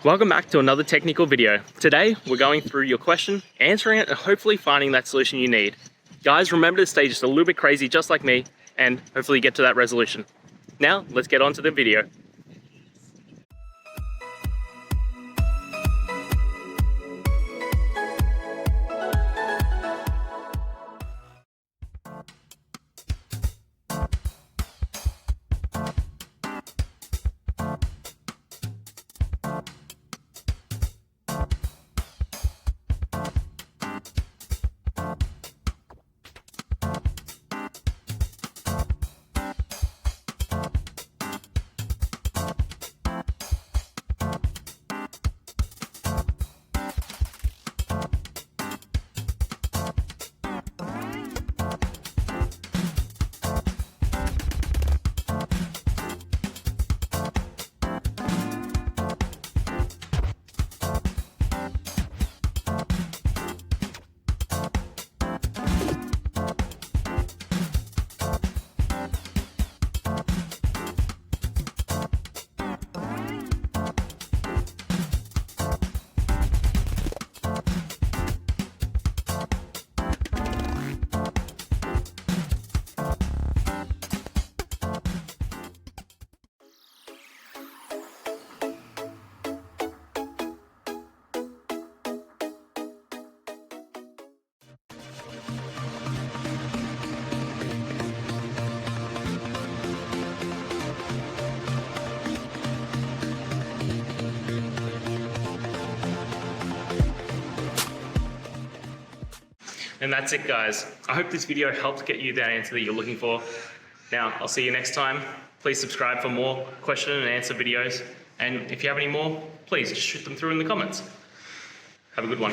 Welcome back to another technical video. Today, we're going through your question, answering it, and hopefully finding that solution you need. Guys, remember to stay just a little bit crazy, just like me, and hopefully get to that resolution. Now, let's get on to the video. And that's it, guys. I hope this video helped get you that answer that you're looking for. Now, I'll see you next time. Please subscribe for more question and answer videos. And if you have any more, please just shoot them through in the comments. Have a good one.